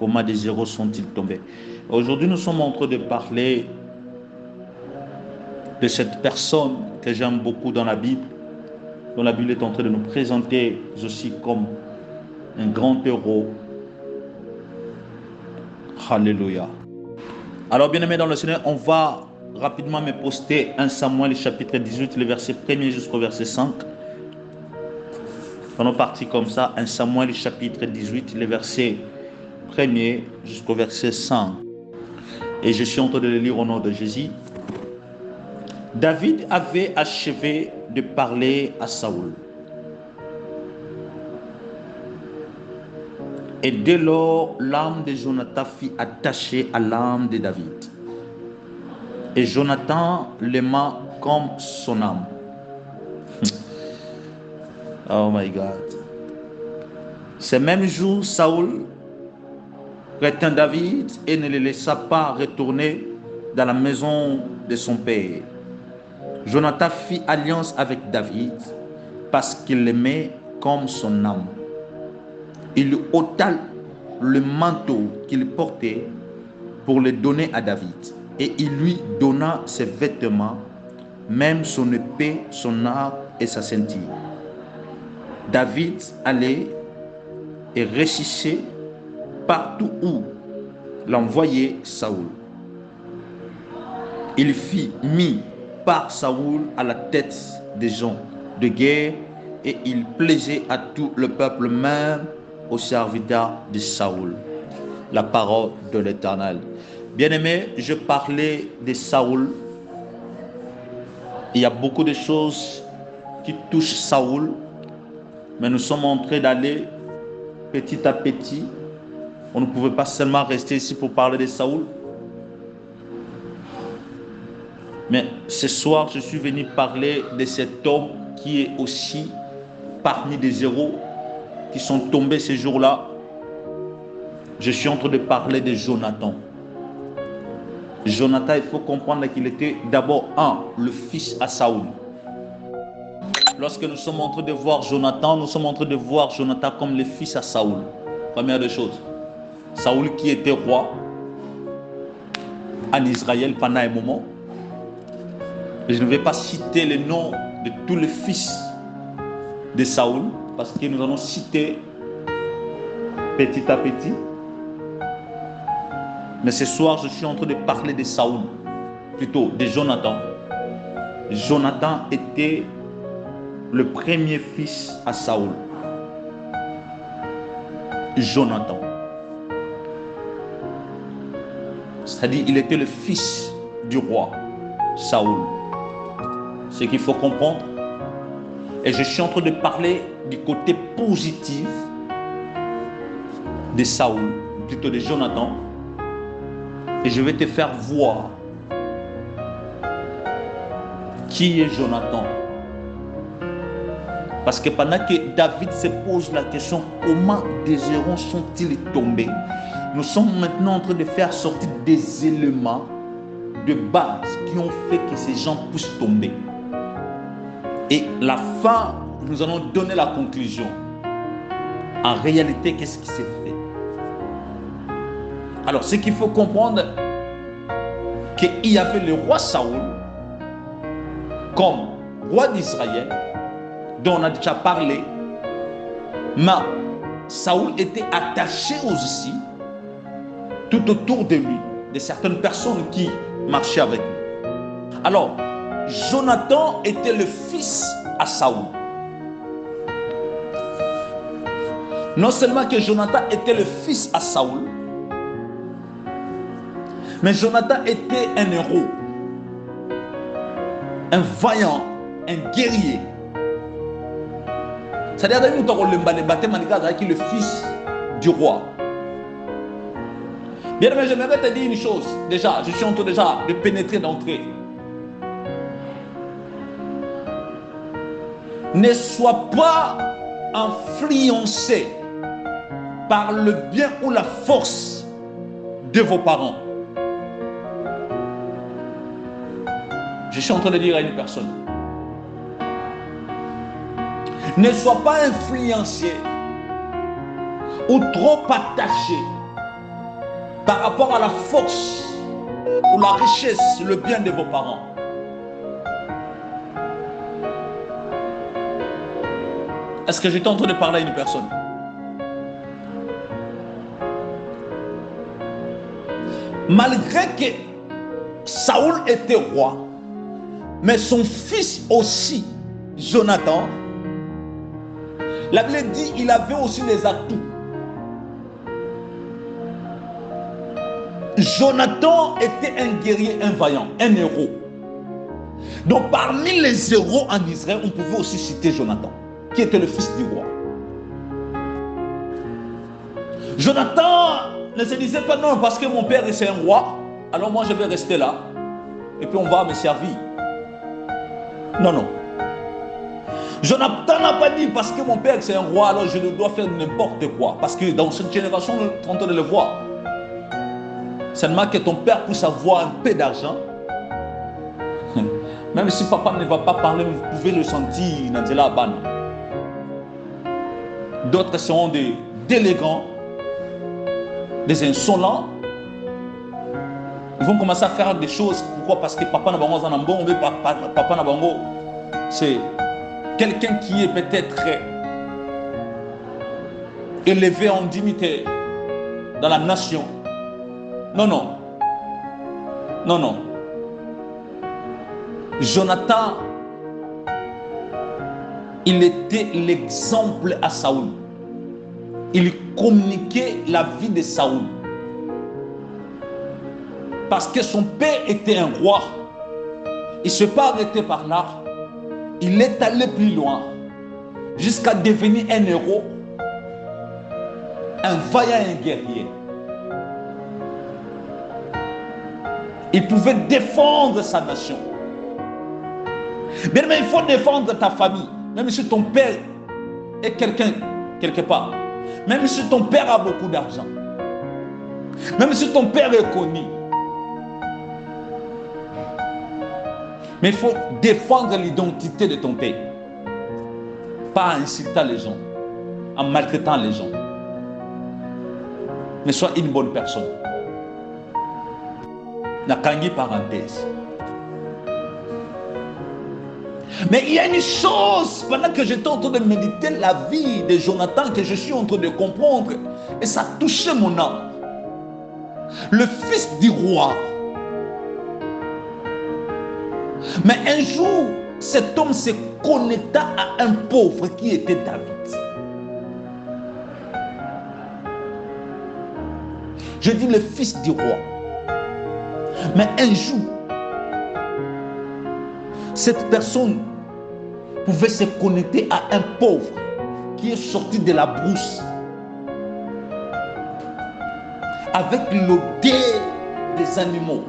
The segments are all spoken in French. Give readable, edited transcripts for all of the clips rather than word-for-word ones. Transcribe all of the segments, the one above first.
Comment des zéros sont-ils tombés? Aujourd'hui, nous sommes en train de parler de cette personne que j'aime beaucoup dans la Bible, dont la Bible est en train de nous présenter aussi comme un grand héros. Alléluia. Alors, bien-aimés dans le Seigneur, on va rapidement me poster 1 Samuel, chapitre 18, le verset 1er jusqu'au verset 5. On est parti comme ça, 1 Samuel, chapitre 18, le verset 1er jusqu'au verset 5. Et je suis en train de le lire au nom de Jésus. David avait achevé de parler à Saoul. Et dès lors, l'âme de Jonathan fut attachée à l'âme de David. Et Jonathan l'aima comme son âme. Oh my God. Ce même jour, Saoul retint David et ne le laissa pas retourner dans la maison de son père. Jonathan fit alliance avec David parce qu'il l'aimait comme son âme. Il lui ôta le manteau qu'il portait pour le donner à David. Et il lui donna ses vêtements, même son épée, son arc et sa ceinture. David allait et réussissait partout où l'envoyait Saoul. Il fut mis par Saoul à la tête des gens de guerre et il plaisait à tout le peuple, même aux serviteurs de Saoul. La parole de l'Éternel. Bien-aimé, je parlais de Saoul. Il y a beaucoup de choses qui touchent Saoul, mais nous sommes en train d'aller petit à petit. On ne pouvait pas seulement rester ici pour parler de Saoul. Mais ce soir, je suis venu parler de cet homme qui est aussi parmi des héros qui sont tombés ce jour-là. Je suis en train de parler de Jonathan. Jonathan, il faut comprendre qu'il était d'abord le fils à Saoul. Lorsque nous sommes en train de voir Jonathan, nous sommes en train de voir Jonathan comme le fils à Saoul. Première des choses. Saoul qui était roi en Israël pendant un moment. Je ne vais pas citer les noms de tous les fils de Saoul, parce que nous allons citer petit à petit. Mais ce soir, je suis en train de parler de Saoul, plutôt de Jonathan. Jonathan était le premier fils à Saoul. Jonathan. C'est-à-dire, il était le fils du roi Saoul. Ce qu'il faut comprendre. Et je suis en train de parler du côté positif de Saoul, plutôt de Jonathan. Et je vais te faire voir qui est Jonathan. Parce que pendant que David se pose la question, comment des héros sont-ils tombés? Nous sommes maintenant en train de faire sortir des éléments de base qui ont fait que ces gens puissent tomber. Et la fin, nous allons donner la conclusion. En réalité, qu'est-ce qui s'est fait? Alors, ce qu'il faut comprendre, qu'il y avait le roi Saoul comme roi d'Israël, dont on a déjà parlé, mais Saoul était attaché aussi tout autour de lui, de certaines personnes qui marchaient avec lui. Alors, Jonathan était le fils à Saoul. Non seulement que Jonathan était le fils à Saoul, mais Jonathan était un héros, un vaillant, un guerrier. C'est-à-dire que nous le fils du roi. Bien aimé, j'aimerais te dire une chose. Déjà, je suis en train déjà de pénétrer d'entrée. Ne sois pas influencé par le bien ou la force de vos parents. Je suis en train de dire à une personne. Ne sois pas influencé ou trop attaché par rapport à la force ou la richesse, le bien de vos parents. Est-ce que j'étais en train de parler à une personne? Malgré que Saoul était roi, mais son fils aussi, Jonathan, la Bible dit qu'il avait aussi des atouts. Jonathan était un guerrier, un vaillant, un héros. Donc parmi les héros en Israël, on pouvait aussi citer Jonathan, qui était le fils du roi. Jonathan ne se disait pas non, parce que mon père est un roi, alors moi je vais rester là, et puis on va me servir. Non, non. Jonathan n'a pas dit parce que mon père c'est un roi, alors je ne dois faire n'importe quoi. Parce que dans cette génération, on est en train de le voir. Seulement que ton père puisse avoir un peu d'argent. Même si papa ne va pas parler, vous pouvez le sentir dans la banne. D'autres seront des délégants, des insolents. Ils vont commencer à faire des choses. Pourquoi? Parce que papa n'a pas un bon, mais papa n'a pas un. C'est quelqu'un qui est peut-être élevé en dignité dans la nation. Non, non. Non, non. Jonathan, il était l'exemple à Saoul. Il communiquait la vie de Saoul. Parce que son père était un roi. Il ne s'est pas arrêté par là. Il est allé plus loin. Jusqu'à devenir un héros. Un vaillant, un guerrier. Il pouvait défendre sa nation. Bien, mais il faut défendre ta famille. Même si ton père est quelqu'un, quelque part. Même si ton père a beaucoup d'argent. Même si ton père est connu. Mais il faut défendre l'identité de ton père. Pas en insultant les gens. En maltraitant les gens. Mais sois une bonne personne. Nakangi parenthèse. Mais il y a une chose, pendant que j'étais en train de méditer la vie de Jonathan, que je suis en train de comprendre, et ça a touché mon âme. Le fils du roi. Mais un jour, cet homme se connecta à un pauvre qui était David. Je dis le fils du roi. Mais un jour, cette personne pouvait se connecter à un pauvre qui est sorti de la brousse avec l'odeur des animaux.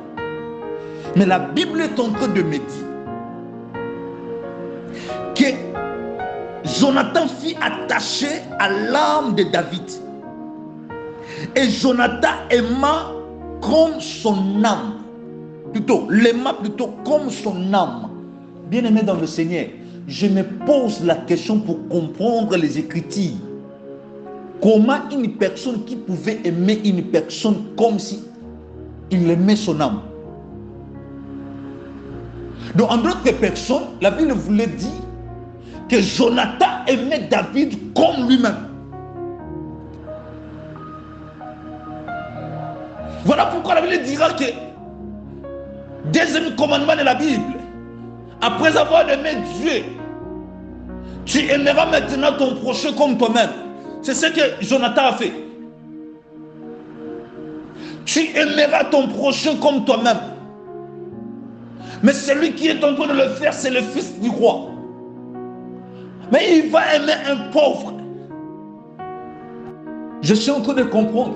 Mais la Bible est en train de me dire que Jonathan fut attaché à l'âme de David. Et Jonathan aima comme son âme. Plutôt, l'aima plutôt comme son âme. Bien-aimé dans le Seigneur, je me pose la question pour comprendre les Écritures. Comment une personne qui pouvait aimer une personne comme si il aimait son âme? Donc, en d'autres personnes, la Bible voulait dire que Jonathan aimait David comme lui-même. Voilà pourquoi la Bible dira que deuxième commandement de la Bible, après avoir aimé Dieu, tu aimeras maintenant ton prochain comme toi-même. C'est ce que Jonathan a fait. Tu aimeras ton prochain comme toi-même. Mais celui qui est en train de le faire, c'est le fils du roi. Mais il va aimer un pauvre. Je suis en train de comprendre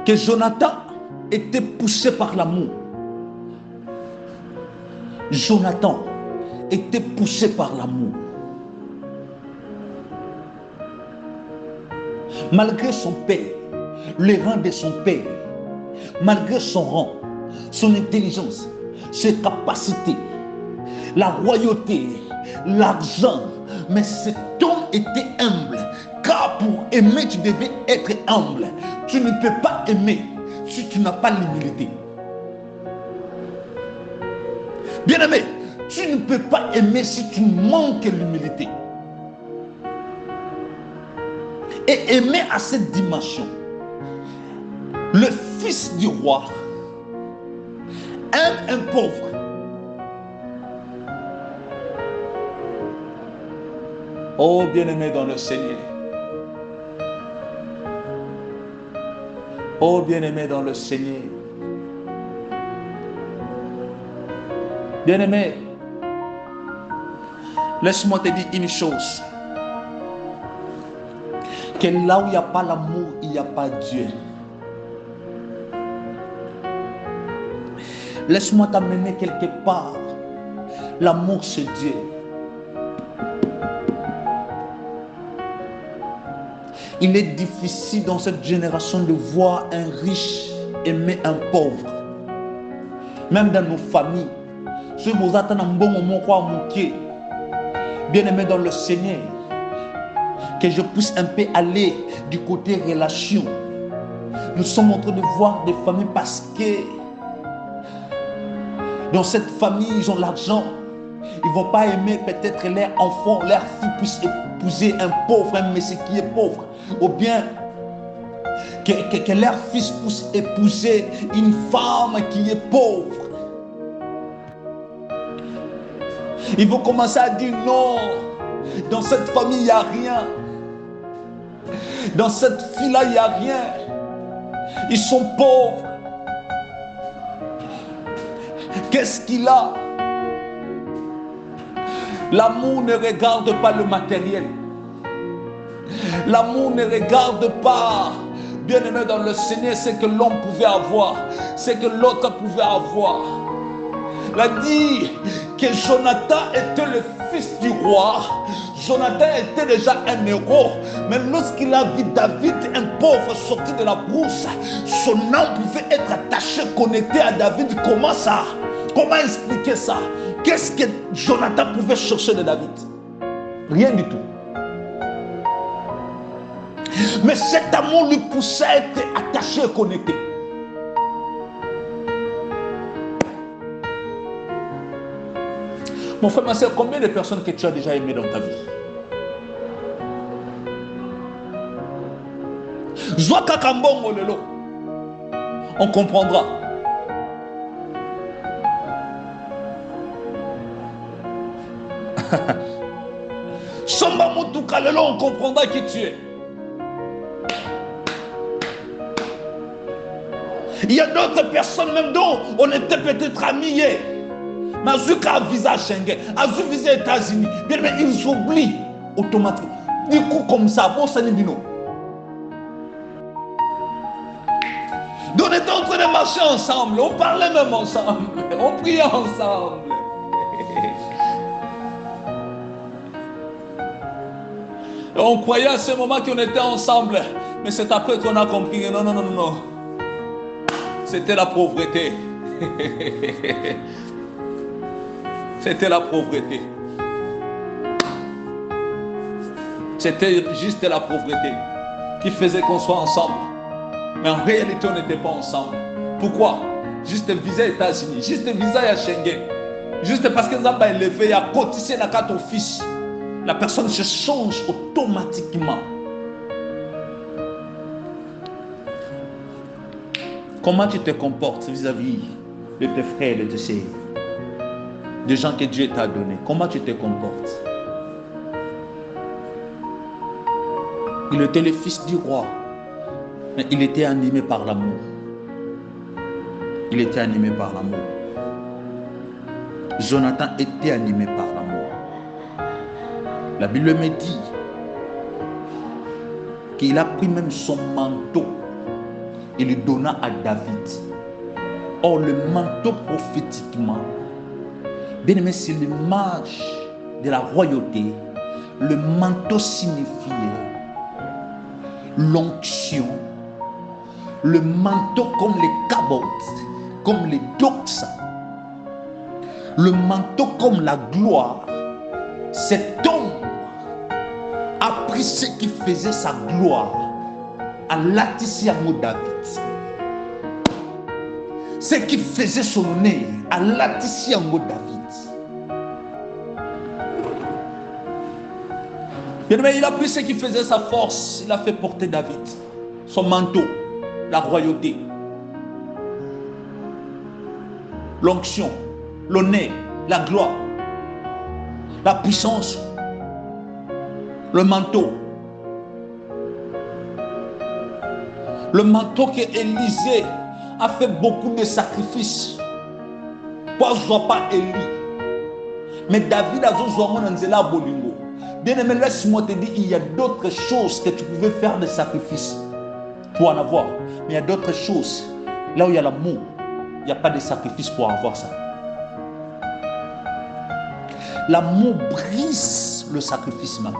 que Jonathan était poussé par l'amour. Jonathan était poussé par l'amour. Malgré son père, le rang de son père, malgré son rang, son intelligence, ses capacités, la royauté, l'argent, mais cet homme était humble. Car pour aimer, tu devais être humble. Tu ne peux pas aimer si tu n'as pas l'humilité. Bien-aimé, tu ne peux pas aimer si tu manques l'humilité. Et aimer à cette dimension. Le fils du roi aime un pauvre. Oh, bien-aimé dans le Seigneur. Oh, bien-aimé dans le Seigneur. Bien-aimé, laisse-moi te dire une chose. Que là où il n'y a pas l'amour, il n'y a pas Dieu. Laisse-moi t'amener quelque part. L'amour, c'est Dieu. Il est difficile dans cette génération de voir un riche aimer un pauvre. Même dans nos familles. Bien-aimé dans le Seigneur, que je puisse un peu aller du côté relation. Nous sommes en train de voir des familles parce que dans cette famille, ils ont l'argent. Ils ne vont pas aimer peut-être leur enfant, leur fille puisse épouser un pauvre, un monsieur qui est pauvre. Ou bien que leur fils puisse épouser une femme qui est pauvre. Ils vont commencer à dire non, dans cette famille, il n'y a rien. Dans cette fille-là, il n'y a rien. Ils sont pauvres. Qu'est-ce qu'il a? L'amour ne regarde pas le matériel. L'amour ne regarde pas, bien-aimé dans le Seigneur, ce que l'homme pouvait avoir, ce que l'autre pouvait avoir. Il a dit que Jonathan était le fils du roi. Jonathan était déjà un héros. Mais lorsqu'il a vu David, un pauvre, sorti de la brousse, son âme pouvait être attachée, connectée à David. Comment ça? Comment expliquer ça? Qu'est-ce que Jonathan pouvait chercher de David? Rien du tout. Mais cet amour lui poussait à être attaché et connecté. Mon frère, ma soeur, combien de personnes que tu as déjà aimées dans ta vie? On comprendra. On comprendra qui tu es. Il y a d'autres personnes même dont on était peut-être amis. Mais Azuka visa Schengen, Azu visa États-Unis, bien mais ils oublient automatiquement. Du coup, comme ça, bon, ça n'est pas. Donc on était en train de marcher ensemble, on parlait même ensemble, on priait ensemble. On croyait à ce moment qu'on était ensemble, mais c'est après qu'on a compris que non. C'était la pauvreté. C'était la pauvreté. C'était juste la pauvreté qui faisait qu'on soit ensemble. Mais en réalité, on n'était pas ensemble. Pourquoi? Juste visa États-Unis, juste visa à Schengen. Juste parce que nous avons élevé à cotiser la carte au fils. La personne se change automatiquement. Comment tu te comportes vis-à-vis de tes frères et de tes sœurs, des gens que Dieu t'a donnés? Comment tu te comportes? Il était le fils du roi, mais il était animé par l'amour. Il était animé par l'amour. Jonathan était animé par l'amour. La Bible me dit qu'il a pris même son manteau et le donna à David. Or, le manteau prophétiquement, bien aimé, c'est l'image de la royauté. Le manteau signifiait l'onction. Le manteau comme les cabotes, comme les doxa. Le manteau comme la gloire. Cet homme a pris ce qui faisait sa gloire à Latissia David. ce qui faisait son honneur à Latisiango David. Bien-aimé, il a pris ce qui faisait sa force, il a fait porter David, son manteau, la royauté, l'onction, l'honneur, la gloire, la puissance, le manteau. Le manteau que Élisée a fait beaucoup de sacrifices pour ne pas Élie. Mais David a dit Bolingo. Bien-aimé, laisse-moi te dire, il y a d'autres choses que tu pouvais faire des sacrifices pour en avoir. Mais il y a d'autres choses. Là où il y a l'amour, il n'y a pas de sacrifice pour avoir ça. L'amour brise le sacrifice même.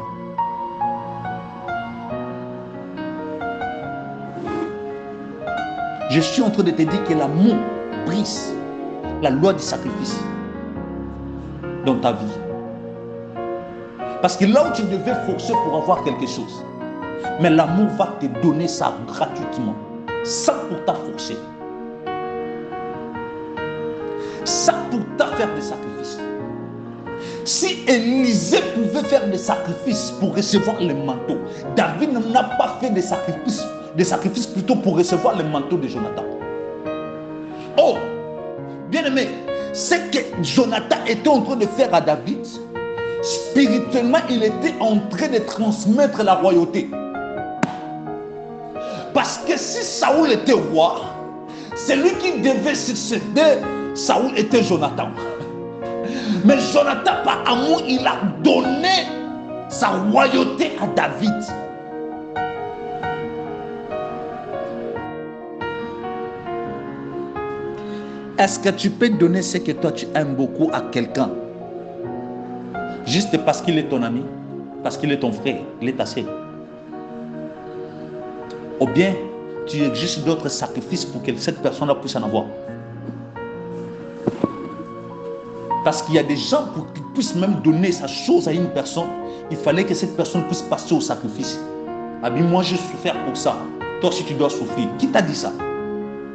Je suis en train de te dire que l'amour brise la loi du sacrifice dans ta vie. Parce que là où tu devais forcer pour avoir quelque chose, mais l'amour va te donner ça gratuitement, sans pour t'a forcer, sans pour t'a faire des sacrifices. Si Élisée pouvait faire des sacrifices pour recevoir le manteau, David n'a pas fait des sacrifices plutôt pour recevoir le manteau de Jonathan. Oh, bien aimé, ce que Jonathan était en train de faire à David, spirituellement, il était en train de transmettre la royauté. Parce que si Saoul était roi, celui qui devait succéder Saoul était Jonathan. Mais Jonathan, par amour, il a donné sa royauté à David. Est-ce que tu peux donner ce que toi tu aimes beaucoup à quelqu'un juste parce qu'il est ton ami, parce qu'il est ton frère, il est ta sœur? Ou bien tu exiges d'autres sacrifices pour que cette personne puisse en avoir? Parce qu'il y a des gens, pour qu'ils puissent même donner sa chose à une personne, il fallait que cette personne puisse passer au sacrifice. Ah bien, moi j'ai souffert pour ça. Toi aussi tu dois souffrir. Qui t'a dit ça?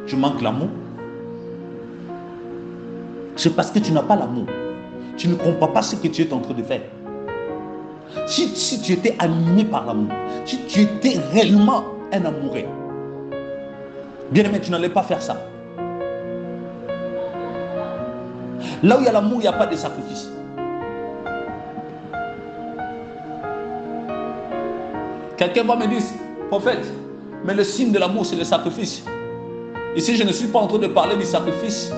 Tu manques l'amour? C'est parce que tu n'as pas l'amour. Tu ne comprends pas ce que tu es en train de faire. Si tu étais animé par l'amour, si tu étais réellement un amoureux, bien aimé, tu n'allais pas faire ça. Là où il y a l'amour, il n'y a pas de sacrifice. Quelqu'un va me dire, prophète, mais le signe de l'amour, c'est le sacrifice. Ici, je ne suis pas en train de parler du sacrifice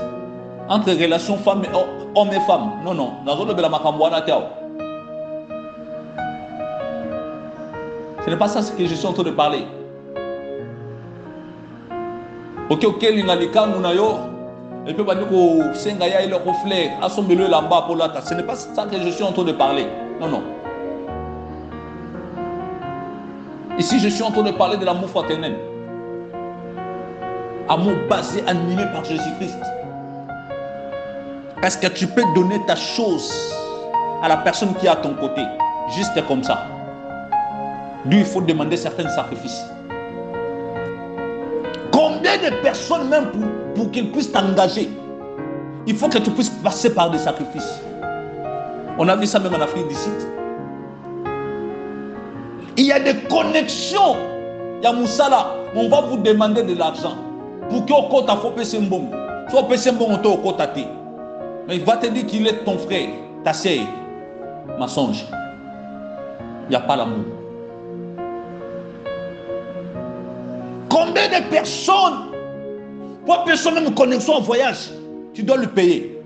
entre relations femmes et hommes et femmes. Non, non. Ce n'est pas ça ce que je suis en train de parler. Ok, et puis ce n'est pas ça que je suis en train de parler. Non, non. Ici, je suis en train de parler de l'amour fraternel. Amour basé, animé par Jésus-Christ. Est-ce que tu peux donner ta chose à la personne qui est à ton côté, juste comme ça? D'où il faut demander certains sacrifices. Combien de personnes, même pour qu'ils puissent t'engager, il faut que tu puisses passer par des sacrifices. On a vu ça même en Afrique d'ici. Il y a des connexions. Il y a Moussala, on va vous demander de l'argent pour que au côté faut payer un bon. Soit payer un bon au côté. Mais il va te dire qu'il est ton frère, ta sœur. Mensonge. Il n'y a pas l'amour. Combien de personnes, pour personne même connexion en voyage, tu dois le payer.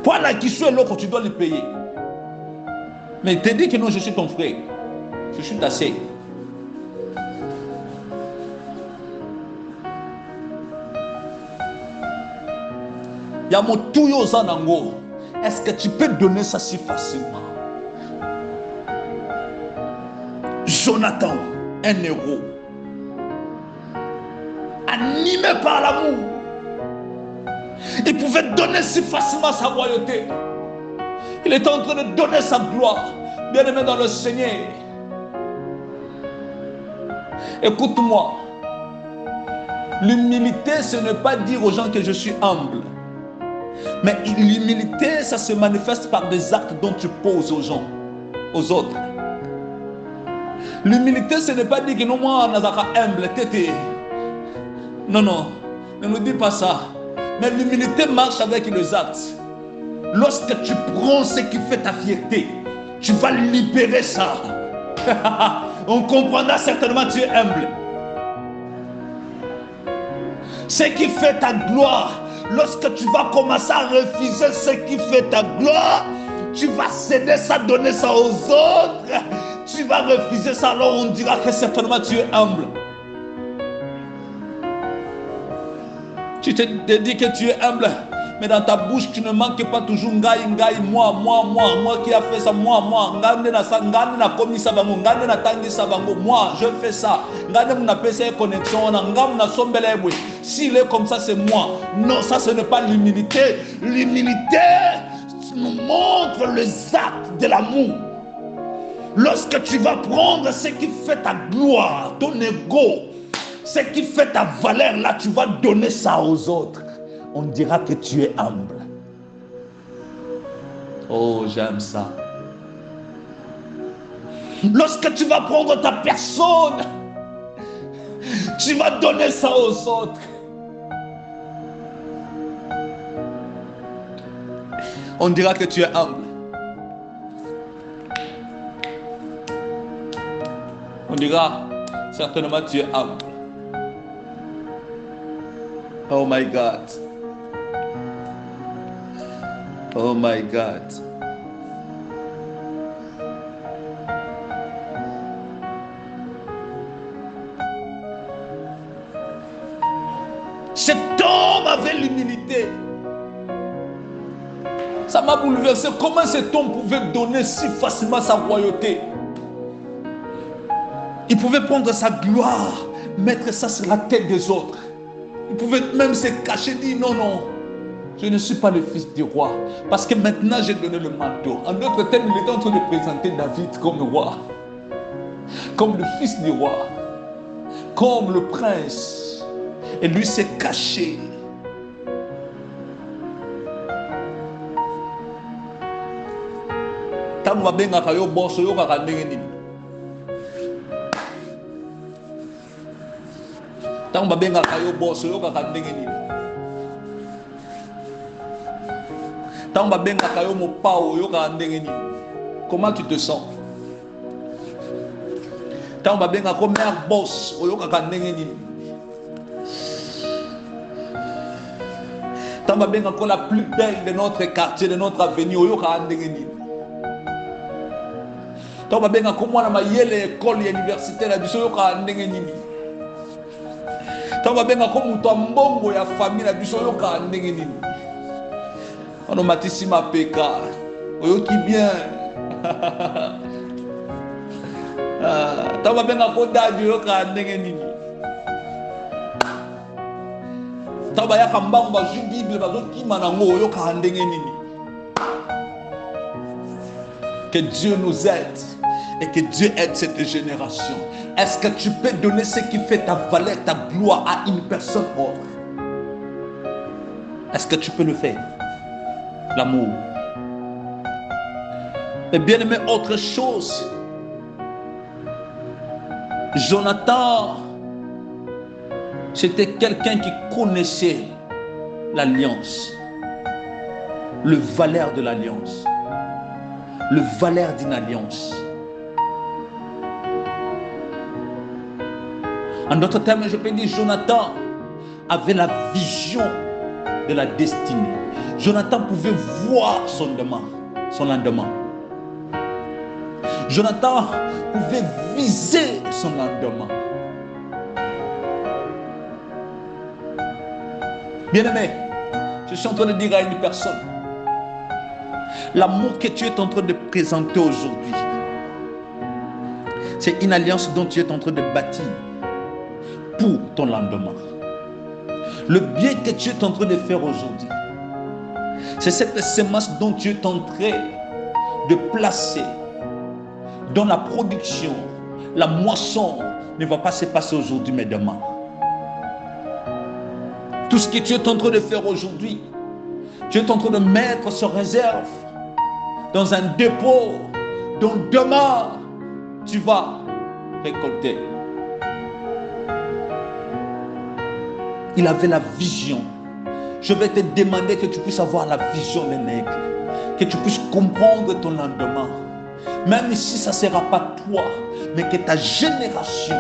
Pour la question l'autre, tu dois le payer. Mais il te dit que non, je suis ton frère. Je suis ta sœur. Yamotuyo Zanango. Est-ce que tu peux donner ça si facilement? Jonathan, un héros, animé par l'amour, il pouvait donner si facilement sa royauté. Il était en train de donner sa gloire. Bien-aimé dans le Seigneur, écoute-moi. L'humilité, ce n'est pas dire aux gens que je suis humble. Mais l'humilité, ça se manifeste par des actes dont tu poses aux gens, aux autres. L'humilité, ce n'est pas dire que non, moi, on est humble, tété. Non, non, ne nous dis pas ça. Mais l'humilité marche avec les actes. Lorsque tu prends ce qui fait ta fierté, tu vas libérer ça. On comprendra certainement que tu es humble. Ce qui fait ta gloire, lorsque tu vas commencer à refuser ce qui fait ta gloire, tu vas céder ça, donner ça aux autres. Tu vas refuser ça, alors on dira que certainement tu es humble. Tu te dis que tu es humble, mais dans ta bouche, tu ne manques pas toujours ngai, moi qui a fait ça, moi, je fais ça. S'il est comme ça, c'est moi. Non, ça, ce n'est pas l'humilité. L'humilité nous montre les actes de l'amour. Lorsque tu vas prendre ce qui fait ta gloire, ton ego, ce qui fait ta valeur, là, tu vas donner ça aux autres. On dira que tu es humble. Oh, j'aime ça. Lorsque tu vas prendre ta personne, tu vas donner ça aux autres. On dira que tu es humble. On dira certainement que tu es humble. Oh my God. Oh my God. Cet homme avait l'humilité. Ça m'a bouleversé. Comment cet homme pouvait donner si facilement sa royauté? Il pouvait prendre sa gloire, mettre ça sur la tête des autres. Il pouvait même se cacher, dire non, non, je ne suis pas le fils du roi. Parce que maintenant j'ai donné le manteau. En d'autres termes, il était en train de présenter David comme le roi. Comme le fils du roi. Comme le prince. Et lui s'est caché. Tant que bien akayo bosso yo kaka ndenge nini. Tant que bien akayo bosso yo kaka ndenge nini. Tant que bien akayo mo pao yo kaka ndenge nini. Comment tu te sens? Tant que bien akayo mère boss yo kaka ndenge nini. Tant que bien akayo la plus belle de notre quartier, de notre avenue yo kaka ndenge nini. Tant que bien akayo mwana mayele école universitaire la biso yo kaka ndenge nini. Tant que bien akayo muto mbongo ya famille la biso yo kaka ndenge nini. On a matissé ma péka. Oyoki bien. Tant que bien akayo dadi yo kaka ndenge nini. Tant que ya kambango ba ju Bible ba zo kima nango yo kaka ndenge nini. Que Dieu nous aide et que Dieu aide cette génération. Est-ce que tu peux donner ce qui fait ta valeur, ta gloire à une personne autre? Est-ce que tu peux le faire? L'amour. Et bien aimé, autre chose. Jonathan, c'était quelqu'un qui connaissait l'alliance, le valeur de l'alliance. Le valeur d'une alliance. En d'autres termes, je peux dire, Jonathan avait la vision de la destinée. Jonathan pouvait voir son lendemain. Jonathan pouvait viser son lendemain. Bien-aimé, je suis en train de dire à une personne, l'amour que tu es en train de présenter aujourd'hui, c'est une alliance dont tu es en train de bâtir pour ton lendemain. Le bien que tu es en train de faire aujourd'hui, c'est cette semence dont tu es en train de placer dans la production. La moisson ne va pas se passer aujourd'hui mais demain. Tout ce que tu es en train de faire aujourd'hui, tu es en train de mettre sur réserve dans un dépôt dont demain tu vas récolter. Il avait la vision. Je vais te demander que tu puisses avoir la vision d'un aigle, que tu puisses comprendre ton lendemain. Même si ça ne sera pas toi, mais que ta génération,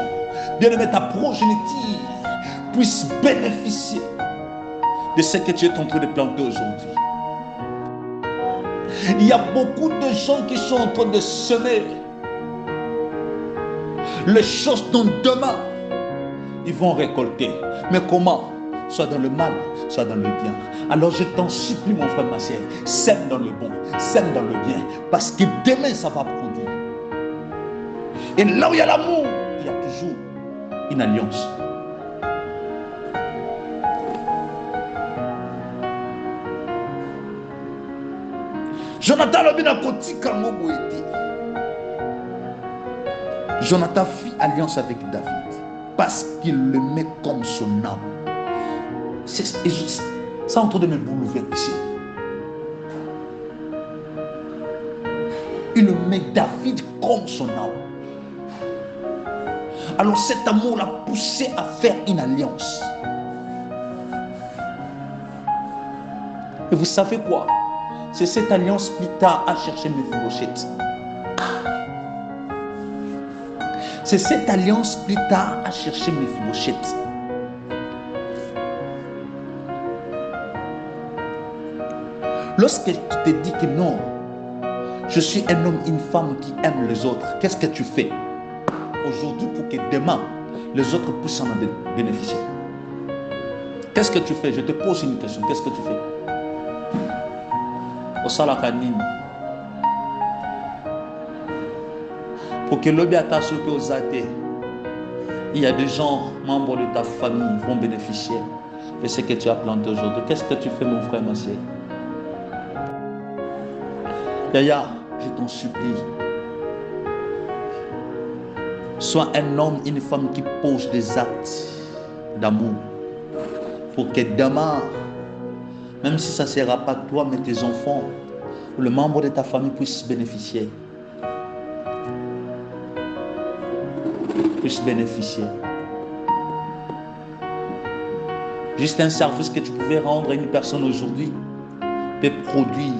bien aimé, ta progéniture, puisse bénéficier de ce que tu es en train de planter aujourd'hui. Il y a beaucoup de gens qui sont en train de semer les choses dont demain ils vont récolter. Mais comment? Soit dans le mal, soit dans le bien. Alors je t'en supplie, mon frère, ma soeur, sème dans le bon, sème dans le bien, parce que demain ça va produire. Et là où il y a l'amour, il y a toujours une alliance. Jonathan lobina kotika ngobo ete. Jonathan fit alliance avec David parce qu'il le met comme son âme. Ça en train de me bouleverser. Il met David comme son âme. Alors cet amour l'a poussé à faire une alliance. Et vous savez quoi? C'est cette alliance plus tard à chercher Mephibosheth. C'est cette alliance plus tard à chercher Mephibosheth. Lorsque tu te dis que non, je suis un homme, une femme qui aime les autres, qu'est-ce que tu fais aujourd'hui pour que demain, les autres puissent en bénéficier? Qu'est-ce que tu fais? Je te pose une question. Qu'est-ce que tu fais? Au Salakanine. Pour que l'objet attache aux athées, il y a des gens, membres de ta famille, vont bénéficier de ce que tu as planté aujourd'hui. Qu'est-ce que tu fais, mon frère, ma soeur? Yaya, je t'en supplie. Sois un homme, une femme qui pose des actes d'amour. Pour que demain, même si ça ne sera pas toi, mais tes enfants, ou le membre de ta famille puissent bénéficier. Puissent bénéficier. Juste un service que tu pouvais rendre à une personne aujourd'hui peut produire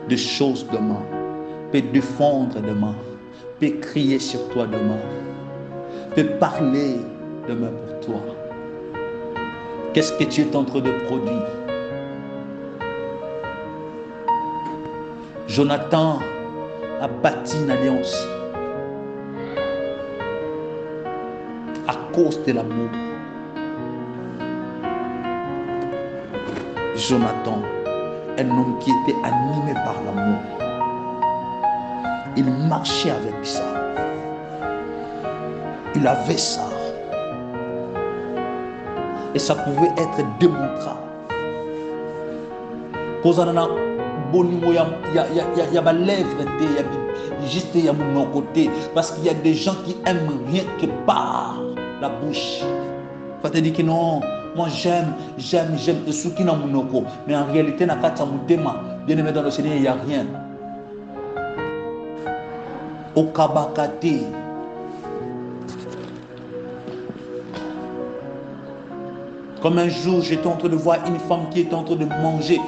des choses demain, peut défendre demain, peut crier sur toi demain, peut parler demain pour toi. Qu'est-ce que tu es en train de produire? Jonathan a bâti une alliance à cause de l'amour. Jonathan, un homme qui était animé par l'amour. Il marchait avec ça. Il avait ça. Et ça pouvait être démontrable. Il y a ma lèvre, juste il y a mon côté. Parce qu'il y a des gens qui aiment rien que par la bouche. Il faut te dire que non. Moi j'aime, et ce qui n'a mon. Mais en réalité, dans bien aimé dans le Seigneur, il n'y a rien. Au Kabakate. Comme un jour, j'étais en train de voir une femme qui était en train de manger.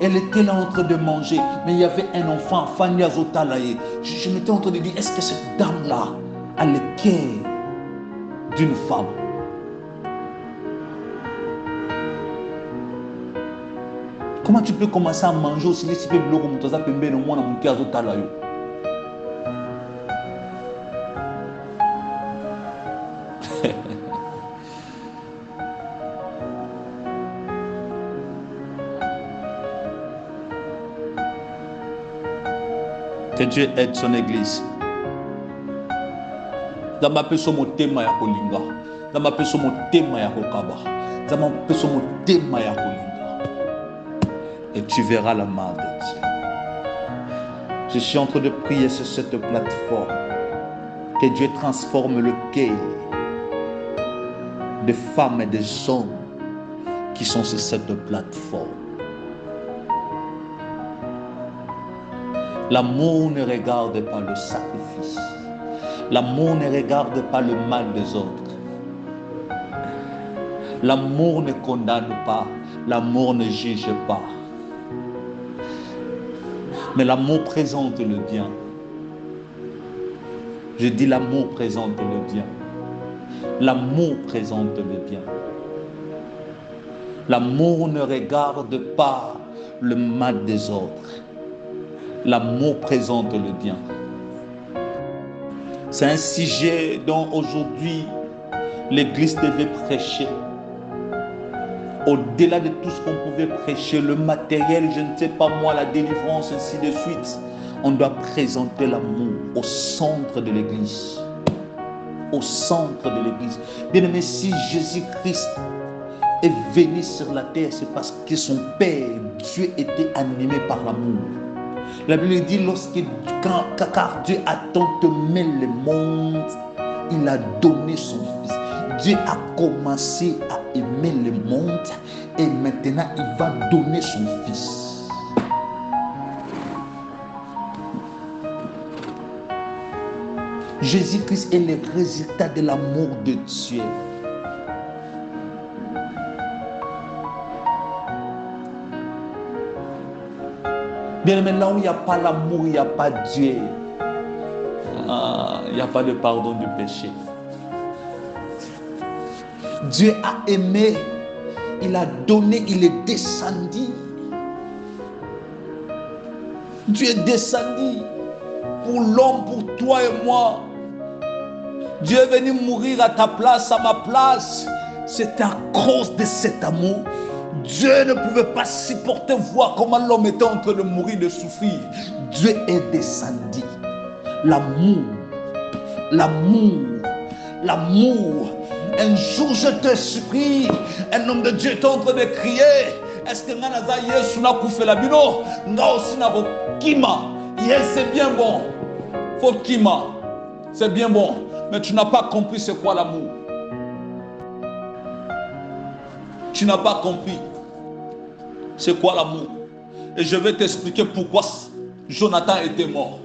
Elle était là en train de manger. Mais il y avait un enfant, Fanny Azotalaye. Je m'étais en train de dire, est-ce que cette dame-là a le cœur d'une femme? Comment tu peux commencer à manger aussi si tu peux bloquer mon toza pembe no mwana muke azotala yo? Que Dieu aide son église. Dans ma personne, mon thème ya kolinga. Dans ma personne, mon thème ya kokaba. Dans ma personne, mon thème ya kolinga. Et tu verras la main de Dieu. Je suis en train de prier sur cette plateforme. Que Dieu transforme le cœur des femmes et des hommes qui sont sur cette plateforme. L'amour ne regarde pas le sacrifice. L'amour ne regarde pas le mal des autres. L'amour ne condamne pas. L'amour ne juge pas. Mais l'amour présente le bien. Je dis l'amour présente le bien. L'amour présente le bien. L'amour ne regarde pas le mal des autres. L'amour présente le bien. C'est un sujet dont aujourd'hui l'Église devait prêcher. Au-delà de tout ce qu'on pouvait prêcher, le matériel, je ne sais pas moi, la délivrance, ainsi de suite, on doit présenter l'amour au centre de l'Église. Au centre de l'Église. Bien-aimé, si Jésus-Christ est venu sur la terre, c'est parce que son Père, Dieu, était animé par l'amour. La Bible dit, car Dieu a tant aimé le monde, il a donné son Fils. Dieu a commencé à aimer le monde et maintenant il va donner son Fils. Jésus-Christ est le résultat de l'amour de Dieu. Bien, mais là où il n'y a pas l'amour, il n'y a pas Dieu. Il n'y a pas de pardon du péché. Dieu a aimé, il a donné, il est descendu. Dieu est descendu pour l'homme, pour toi et moi. Dieu est venu mourir à ta place, à ma place. C'est à cause de cet amour. Dieu ne pouvait pas supporter voir comment l'homme était en train de mourir, de souffrir. Dieu est descendu. L'amour, l'amour, l'amour. Un jour, je te supplie, un homme de Dieu est en train de crier. Est-ce que Nanaza Yesu n'a pas fait la bino? Non, aussi n'a pas kima. Yes, c'est bien bon. Faut kima. C'est bien bon. Mais tu n'as pas compris c'est quoi l'amour. Tu n'as pas compris c'est quoi l'amour. Et je vais t'expliquer pourquoi Jonathan était mort.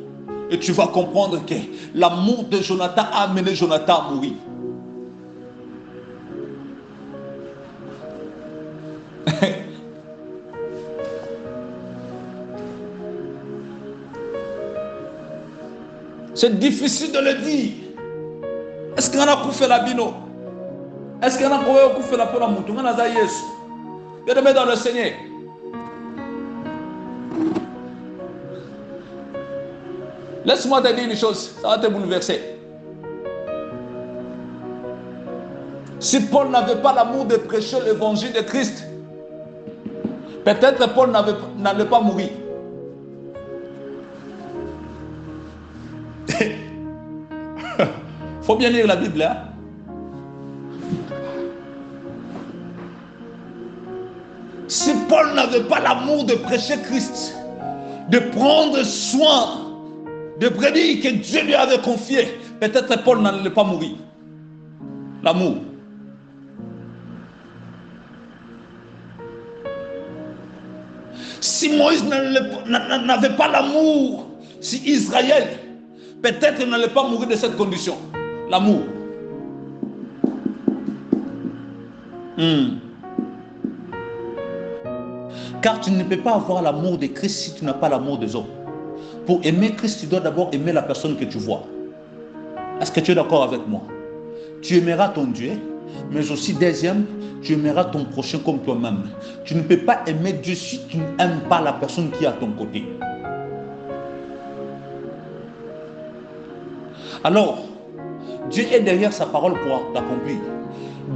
Et tu vas comprendre que l'amour de Jonathan a amené Jonathan à mourir. C'est difficile de le dire. Est-ce qu'on a fait la bino? Est-ce qu'on a fait la peau? On a fait Yesu. Bien-aimé dans le Seigneur. Laisse-moi te dire une chose, ça va te bouleverser. Si Paul n'avait pas l'amour de prêcher l'évangile de Christ, peut-être Paul n'allait pas mourir. Faut bien lire la Bible, hein? Si Paul n'avait pas l'amour de prêcher Christ, de prendre soin de brebis que Dieu lui avait confié, peut-être Paul n'allait pas mourir. L'amour. Si Moïse n'avait pas l'amour, si Israël, peut-être n'allait pas mourir de cette condition. L'amour. Car tu ne peux pas avoir l'amour de Christ si tu n'as pas l'amour des hommes. Pour aimer Christ, tu dois d'abord aimer la personne que tu vois. Est-ce que tu es d'accord avec moi? Tu aimeras ton Dieu, mais aussi deuxième, tu aimeras ton prochain comme toi-même. Tu ne peux pas aimer Dieu si tu n'aimes pas la personne qui est à ton côté. Alors, Dieu est derrière sa parole pour l'accomplir.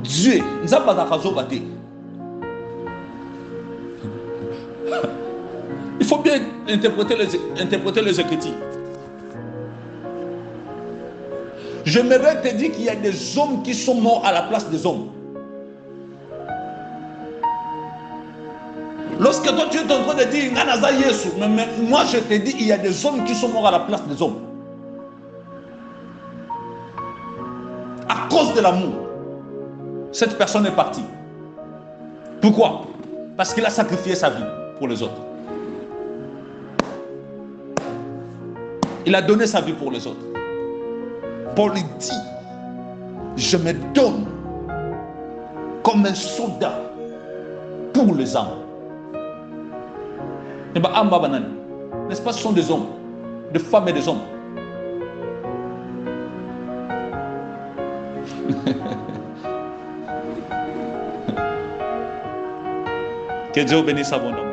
Dieu, nous n'avons pas d'accomplir. Il faut bien interpréter les Écritures. J'aimerais te dire qu'il y a des hommes qui sont morts à la place des hommes. Lorsque toi tu es en train de dire Nanaza Yesu, mais moi je te dis il y a des hommes qui sont morts à la place des hommes. À cause de l'amour. Cette personne est partie. Pourquoi? Parce qu'il a sacrifié sa vie pour les autres. Il a donné sa vie pour les autres. Paul dit, je me donne comme un soldat pour les âmes. N'est-ce pas, ce sont des hommes, des femmes et des hommes. Que Dieu bénisse abondamment.